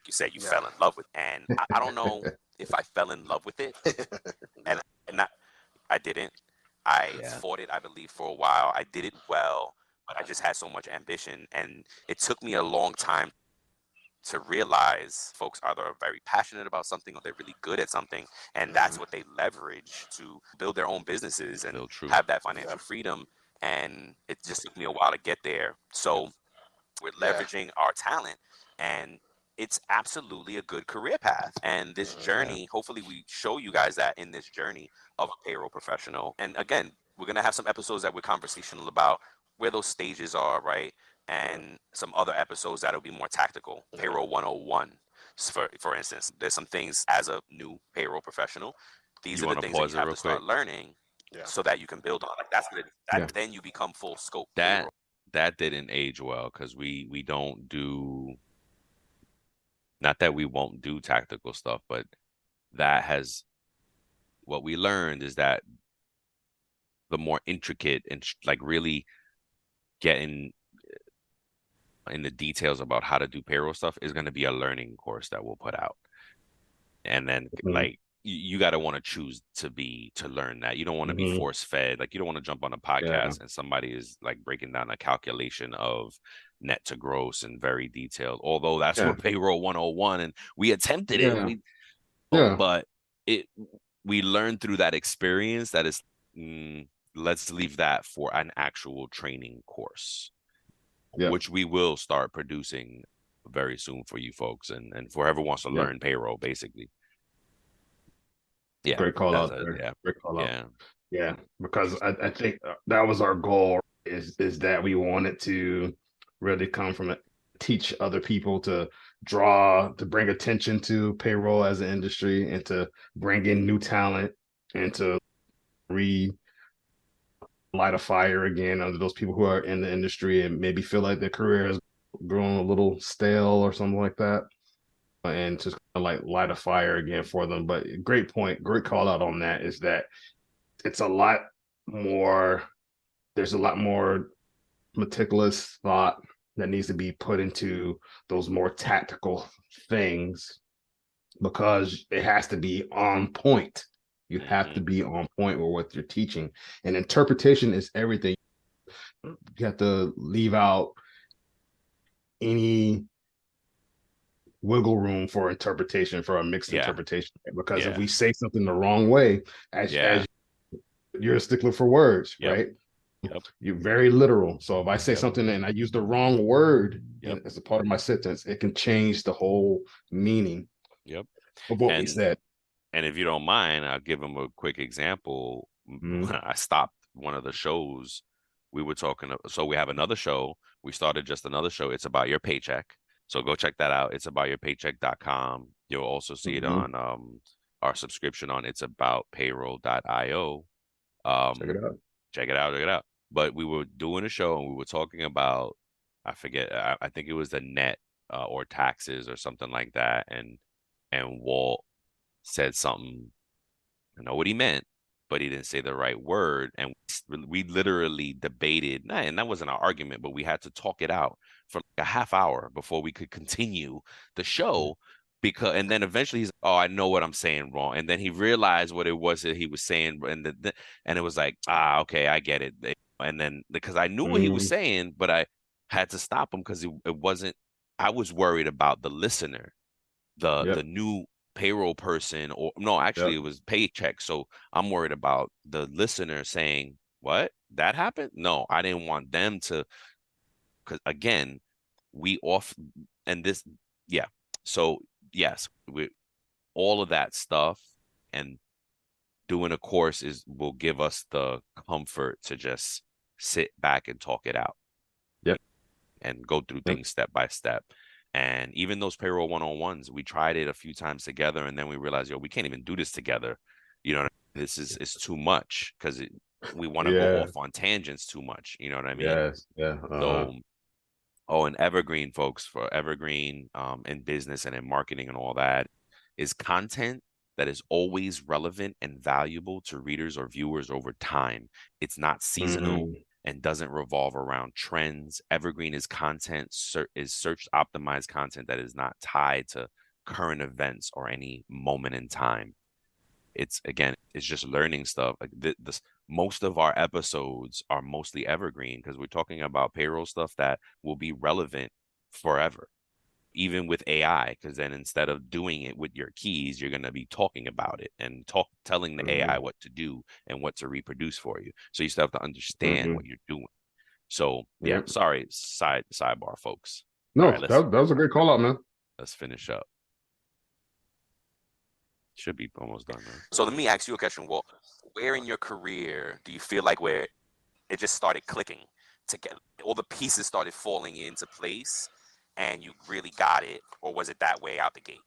Speaker 4: You said you fell in love with, and I don't know if I fell in love with it, and I didn't. I fought it, I believe, for a while. I did it well, but I just had so much ambition, and it took me a long time to realize folks either very passionate about something or they're really good at something, and that's what they leverage to build their own businesses and have that financial freedom. and it just took me a while to get there. So we're leveraging our talent, and it's absolutely a good career path. And this journey, hopefully we show you guys that in this journey of a payroll professional. And again, we're going to have some episodes that we're conversational about where those stages are, right? And some other episodes that'll be more tactical. Payroll 101, for instance. There's some things as a new payroll professional. These are the things that you have to start learning so that you can build on. Like then you become full scope payroll.
Speaker 2: That didn't age well, because we don't do, not that we won't do tactical stuff, but that has, what we learned is that the more intricate and like really getting in the details about how to do payroll stuff is going to be a learning course that we'll put out. And then like you got to want to choose to learn that. You don't want to be force fed. Like you don't want to jump on a podcast and somebody is like breaking down a calculation of net to gross and very detailed, although that's what payroll 101, and we attempted it. But we learned through that experience that is, let's leave that for an actual training course, which we will start producing very soon for you folks and for whoever wants to learn payroll, basically.
Speaker 1: Great call out there. Great call out. Yeah, because I think that was our goal, is that we wanted to really come from it, teach other people to bring attention to payroll as an industry, and to bring in new talent, and to light a fire again under those people who are in the industry and maybe feel like their career has grown a little stale or something like that, and just kind of like light a fire again for them. But great point, great call out on that, is that it's a lot more, there's a lot more meticulous thought that needs to be put into those more tactical things, because it has to be on point. You have to be on point with what you're teaching, and interpretation is everything. You have to leave out any wiggle room for interpretation, for a mixed interpretation, because if we say something the wrong way, as you're a stickler for words, right? You're very literal. So if I say something and I use the wrong word as a part of my sentence, it can change the whole meaning of what we said.
Speaker 2: And if you don't mind, I'll give them a quick example. I stopped one of the shows we were talking. So we have another show. We started just another show. It's about your paycheck. So go check that out. It's aboutyourpaycheck.com. You'll also see it on our subscription on itsaboutpayroll.io.
Speaker 1: Check it out.
Speaker 2: Check it out. But we were doing a show and we were talking about, I forget, I think it was the net or taxes or something like that. And Walt said something, I know what he meant, but he didn't say the right word. And we literally debated, and that wasn't an argument, but we had to talk it out for like a half hour before we could continue the show. And then eventually he's like, oh, I know what I'm saying wrong. And then he realized what it was that he was saying. And it was like, okay, I get it. And then, because I knew what he was saying, but I had to stop him because it wasn't, I was worried about the listener, the new payroll person, or no, actually it was paycheck. So I'm worried about the listener saying, what, that happened? No, I didn't want them to, because again, so yes, we, all of that stuff, and doing a course will give us the comfort to just sit back and talk it out and go through things step by step. And even those payroll 101s, we tried it a few times together, and then we realized, we can't even do this together. You know, this is too much, because we want to go off on tangents too much. You know what I mean? So, and Evergreen, folks, for Evergreen in business and in marketing and all that, is content that is always relevant and valuable to readers or viewers over time. It's not seasonal and doesn't revolve around trends. Evergreen is content, is search optimized content that is not tied to current events or any moment in time. It's just learning stuff. Like most of our episodes are mostly evergreen, because we're talking about payroll stuff that will be relevant forever. even with AI, because then instead of doing it with your keys, you're going to be talking about it and telling the AI what to do and what to reproduce for you. So you still have to understand what you're doing. So yeah, sorry, sidebar, folks.
Speaker 1: No,
Speaker 2: All right,
Speaker 1: that was a great call out, man.
Speaker 2: Let's finish up. Should be almost done, man.
Speaker 4: So let me ask you a question, Walt. Where in your career do you feel like where it just started clicking together, all the pieces started falling into place, and you really got it, or was it that way out the gate?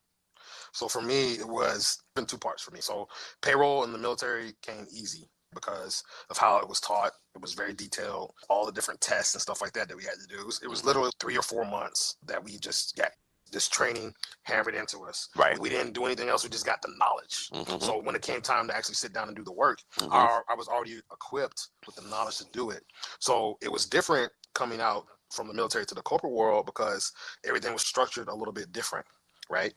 Speaker 3: So for me, it was in two parts for me. So payroll in the military came easy because of how it was taught. It was very detailed, all the different tests and stuff like that we had to do. It was literally 3 or 4 months that we just got this training hammered into us.
Speaker 4: Right.
Speaker 3: We didn't do anything else. We just got the knowledge. So when it came time to actually sit down and do the work, I was already equipped with the knowledge to do it. So it was different coming out from the military to the corporate world because everything was structured a little bit different, right?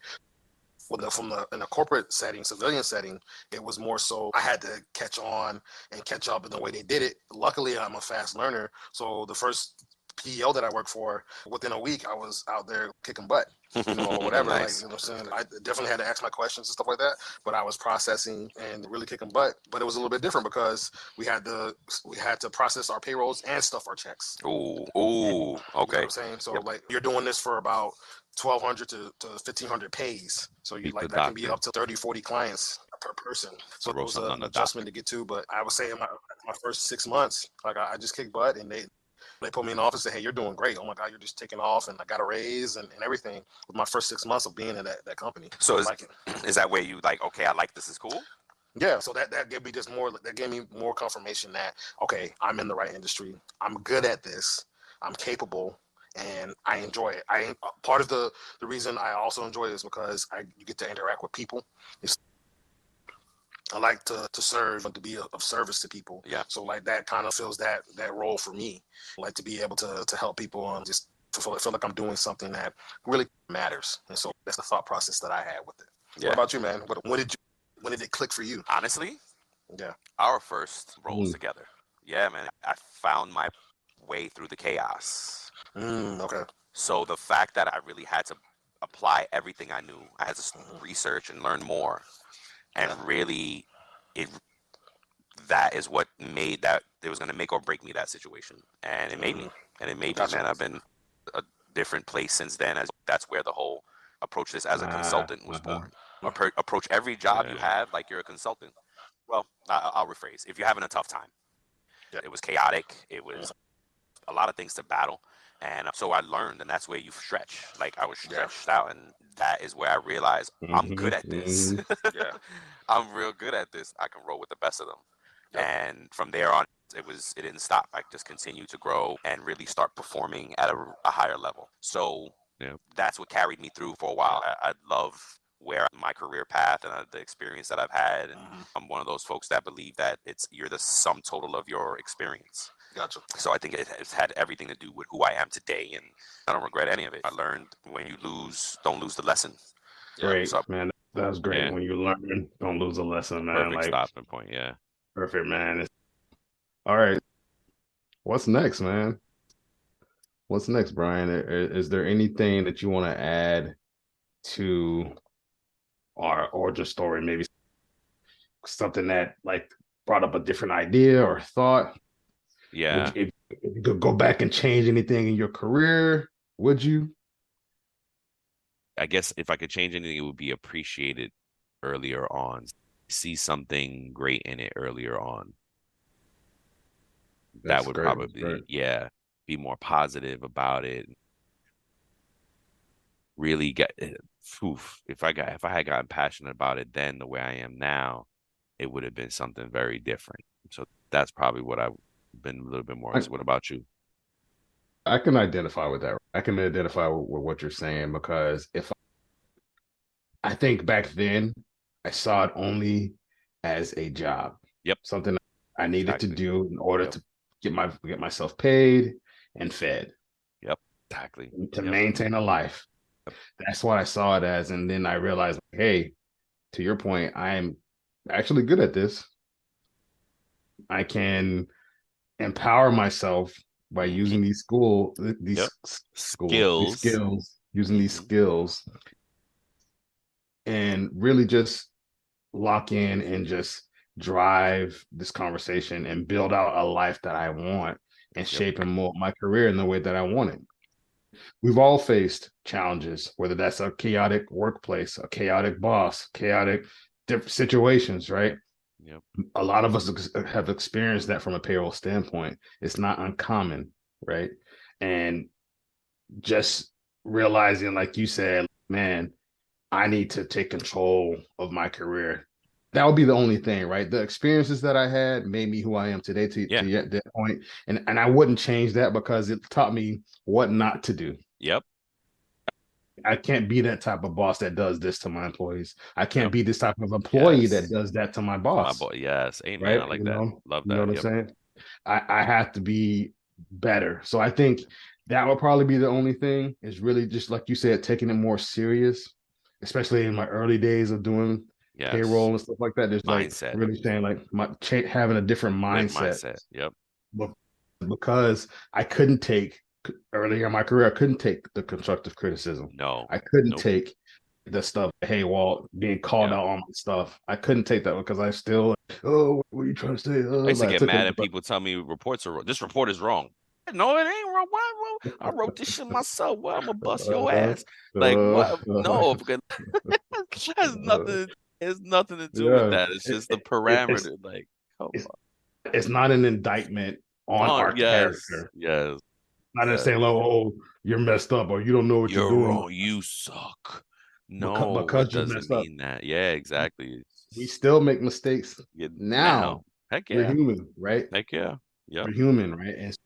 Speaker 3: In a corporate setting, civilian setting, it was more so I had to catch on and catch up in the way they did it. Luckily, I'm a fast learner. So the first PEO that I worked for, within a week, I was out there kicking butt, or whatever.
Speaker 4: Nice.
Speaker 3: Like, you know what I'm saying? I definitely had to ask my questions and stuff like that, but I was processing and really kicking butt. But it was a little bit different because we had to process our payrolls and stuff our checks.
Speaker 4: Ooh, okay.
Speaker 3: You know what I'm saying? So like you're doing this for about 1,200 to 1,500 pays. So you like that can be up to 30, 40 clients per person. So it was an adjustment to get to. But I would say in my first 6 months, like I just kicked butt, and they put me in the office and said, hey, you're doing great. Oh my God, you're just taking off. And I got a raise and everything with my first 6 months of being in that company.
Speaker 4: So is that where you like, okay, I like this, is cool?
Speaker 3: Yeah, so that gave me more confirmation that, okay, I'm in the right industry. I'm good at this. I'm capable. And I enjoy it. Part of the reason I also enjoy it is because you get to interact with people. I like to serve and to be of service to people.
Speaker 4: Yeah.
Speaker 3: So like that kind of fills that role for me. I like to be able to help people and just feel like I'm doing something that really matters. And so that's the thought process that I had with it. Yeah. What about you, man? When did it click for you?
Speaker 4: Honestly,
Speaker 3: yeah,
Speaker 4: our first roles together. Yeah, man. I found my way through the chaos.
Speaker 3: Okay.
Speaker 4: So the fact that I really had to apply everything I knew, I had to research and learn more, and really, that is what made that it was going to make or break me, that situation, and it made me, man. I've been a different place since then. As that's where the whole approach this as a consultant was born. Approach every job you have like you're a consultant. Well, I'll rephrase. If you're having a tough time, it was chaotic. It was a lot of things to battle. And so I learned, and that's where you stretch. Like I was stretched out, and that is where I realized I'm good at this. I'm real good at this. I can roll with the best of them. And from there on, it didn't stop. I just continued to grow and really start performing at a higher level. So that's what carried me through for a while. I love where my career path and the experience that I've had. And I'm one of those folks that believe that you're the sum total of your experience.
Speaker 3: Gotcha.
Speaker 4: So I think it's had everything to do with who I am today, and I don't regret any of it. I learned when you lose, don't lose the lesson.
Speaker 1: Great, man. That's great. When you learn, don't lose a lesson, man.
Speaker 2: Perfect stopping point. Yeah.
Speaker 1: Perfect, man. All right. What's next, man? What's next, Brian? Is there anything that you want to add to our origin story? Maybe something that like brought up a different idea or thought?
Speaker 2: Yeah.
Speaker 1: If you could go back and change anything in your career, would you?
Speaker 2: I guess if I could change anything, it would be appreciated earlier on. See something great in it earlier on. That would probably, be more positive about it. Really get, if I had gotten passionate about it then the way I am now, it would have been something very different. So that's probably what I've been a little bit more. What about you?
Speaker 1: I can identify with that. I can identify with what you're saying, because I think back then I saw it only as a job.
Speaker 2: Yep.
Speaker 1: Something I needed to do in order to get myself paid and fed.
Speaker 2: Yep. Exactly.
Speaker 1: To maintain a life. That's what I saw it as. And then I realized, hey, to your point, I'm actually good at this. I can empower myself by using these skills using these skills, and really just lock in and just drive this conversation and build out a life that I want and shape and mold my career in the way that I want it. We've all faced challenges, whether that's a chaotic workplace, a chaotic boss, chaotic different situations, right?
Speaker 2: Yep.
Speaker 1: A lot of us have experienced that from a payroll standpoint. It's not uncommon, right? And just realizing, like you said, man, I need to take control of my career. That would be the only thing, right? The experiences that I had made me who I am today to that point. And I wouldn't change that because it taught me what not to do.
Speaker 2: Yep.
Speaker 1: I can't be that type of boss that does this to my employees. I can't be this type of employee that does that to my boss.
Speaker 2: Yes. Amen.
Speaker 1: Right?
Speaker 2: I like that. Love that.
Speaker 1: You know what I'm saying? I have to be better. So I think that would probably be the only thing, is really just like you said, taking it more serious, especially in my early days of doing payroll and stuff like that. There's mindset. Like really saying like having a different mindset.
Speaker 2: Yep.
Speaker 1: Because I couldn't take earlier in my career, I couldn't take the constructive criticism.
Speaker 2: No,
Speaker 1: I couldn't take the stuff. Hey, Walt, being called out on my stuff. I couldn't take that because I still, what are you trying to say?
Speaker 2: I used to get mad at people tell me reports are wrong. This report is wrong. No, it ain't wrong. Why? I wrote this shit myself. Well, I'm gonna bust your ass. Like what? No, because it has nothing to do with that. It's just the parameter.
Speaker 1: It's not an indictment on our character.
Speaker 2: Yes.
Speaker 1: Not saying, oh, you're messed up or you don't know what you're doing.
Speaker 2: Wrong. You suck. No, because it doesn't mean that. Yeah, exactly.
Speaker 1: We still make mistakes now.
Speaker 2: Heck yeah.
Speaker 1: We're human, right?
Speaker 2: Heck yeah.
Speaker 1: We're human, right? And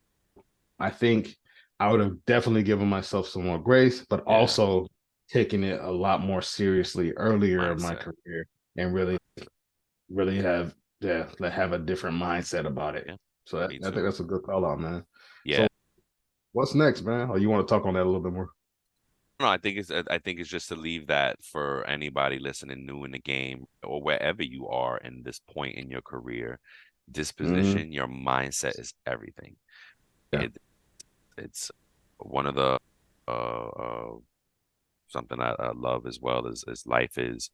Speaker 1: I think I would have definitely given myself some more grace, but also taken it a lot more seriously earlier in my career and really have a different mindset about it. Yeah. So I think that's a good call out, man.
Speaker 2: Yeah.
Speaker 1: So what's next, man? Or you want to talk on that a little bit more?
Speaker 2: No, I think it's just to leave that for anybody listening new in the game or wherever you are in this point in your career. Disposition, your mindset is everything. Yeah. It's one of the something I love as well is life is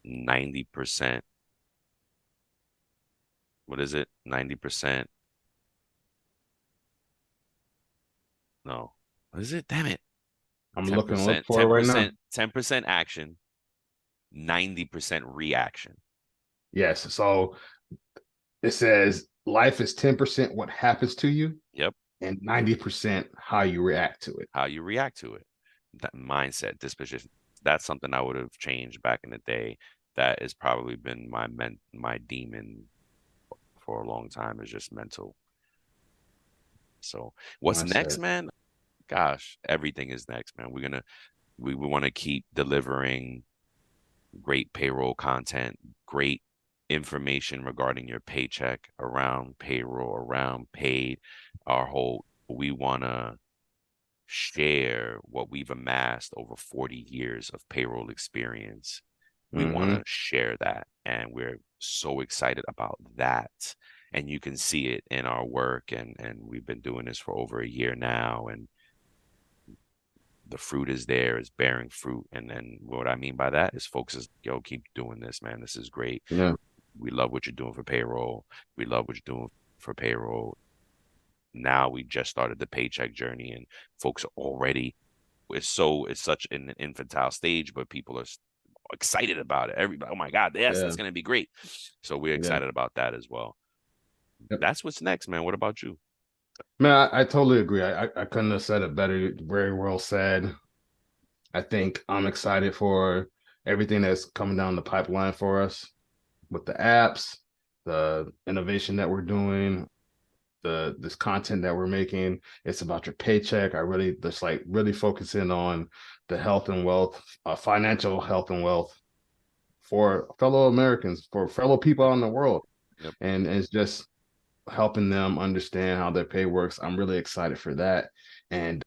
Speaker 2: 90%. What is it? 90%. No. What is it? Damn it.
Speaker 1: I'm looking for it right now.
Speaker 2: 10% action, 90% reaction.
Speaker 1: Yes. So it says life is 10% what happens to you.
Speaker 2: Yep.
Speaker 1: And 90% how you react to it.
Speaker 2: How you react to it. That mindset, disposition. That's something I would have changed back in the day. That has probably been my demon for a long time, is just mental. So what's next, man? Gosh, everything is next, man. We want to keep delivering great payroll content, great information regarding your paycheck, around payroll, around paid. We want to share what we've amassed over 40 years of payroll experience. We want to share that, and we're so excited about that. And you can see it in our work, and we've been doing this for over a year now, and the fruit is there, is bearing fruit. And then what I mean by that is folks is, keep doing this, man. This is great.
Speaker 1: Yeah.
Speaker 2: We love what you're doing for payroll. We love what you're doing for payroll. Now we just started the paycheck journey, and folks are already, it's such an infantile stage, but people are excited about it. Everybody, oh my God, that's going to be great. So we're excited about that as well. Yep. That's what's next, man. What about you?
Speaker 1: Man, I totally agree. I couldn't have said it better. Very well said. I think I'm excited for everything that's coming down the pipeline for us with the apps, the innovation that we're doing, this content that we're making. It's about your paycheck. I really just really focusing on the health and wealth, financial health and wealth for fellow Americans, for fellow people in the world.
Speaker 2: Yep.
Speaker 1: And it's just helping them understand how their pay works. I'm really excited for that. And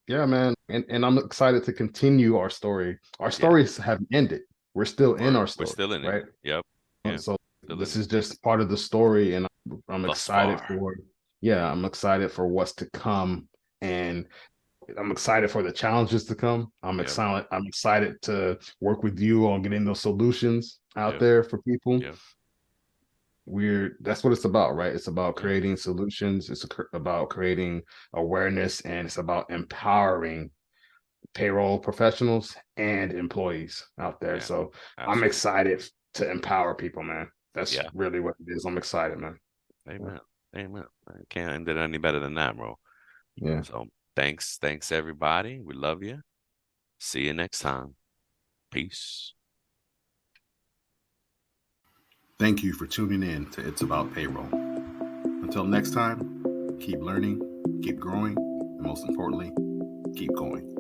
Speaker 1: yeah, man. And I'm excited to continue our story. Our stories haven't ended. We're still in our story.
Speaker 2: We're still in
Speaker 1: it.
Speaker 2: Yep. Yeah.
Speaker 1: So this is just part of the story, and I'm excited I'm excited for what's to come. And I'm excited for the challenges to come. I'm
Speaker 2: Yeah.
Speaker 1: excited. I'm excited to work with you on getting those solutions out
Speaker 2: Yeah.
Speaker 1: there for people.
Speaker 2: Yeah.
Speaker 1: That's what it's about, right? It's about
Speaker 2: Yeah.
Speaker 1: creating solutions. It's about creating awareness, and it's about empowering payroll professionals and employees out there.
Speaker 2: Yeah.
Speaker 1: So I'm
Speaker 2: Absolutely.
Speaker 1: excited to empower people, man. That's
Speaker 2: Yeah.
Speaker 1: really what it is. I'm excited, man.
Speaker 2: Amen. Amen. I can't end it any better than that, bro.
Speaker 1: Yeah.
Speaker 2: So thanks everybody. We love you. See you next time. Peace.
Speaker 1: Thank you for tuning in to It's About Payroll. Until next time, keep learning, keep growing, and most importantly, keep going.